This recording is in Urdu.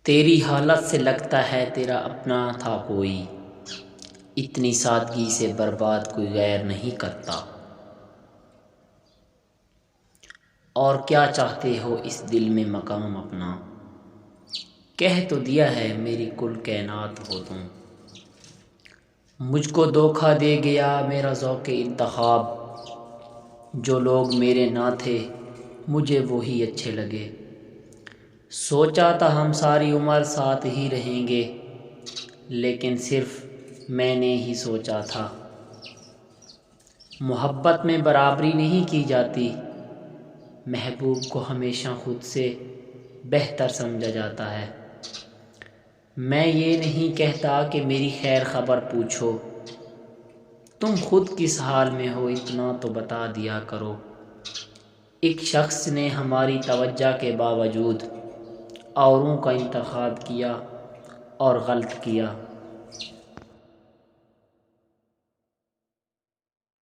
تیری حالت سے لگتا ہے تیرا اپنا تھا کوئی، اتنی سادگی سے برباد کوئی غیر نہیں کرتا۔ اور کیا چاہتے ہو اس دل میں مقام اپنا، کہہ تو دیا ہے میری کل کائنات ہو تم۔ مجھ کو دھوکہ دے گیا میرا ذوق انتخاب، جو لوگ میرے نہ تھے مجھے وہی اچھے لگے۔ سوچا تھا ہم ساری عمر ساتھ ہی رہیں گے، لیکن صرف میں نے ہی سوچا تھا۔ محبت میں برابری نہیں کی جاتی، محبوب کو ہمیشہ خود سے بہتر سمجھا جاتا ہے۔ میں یہ نہیں کہتا کہ میری خیر خبر پوچھو، تم خود کس حال میں ہو اتنا تو بتا دیا کرو۔ ایک شخص نے ہماری توجہ کے باوجود اوروں کا انتخاب کیا اور غلط کیا۔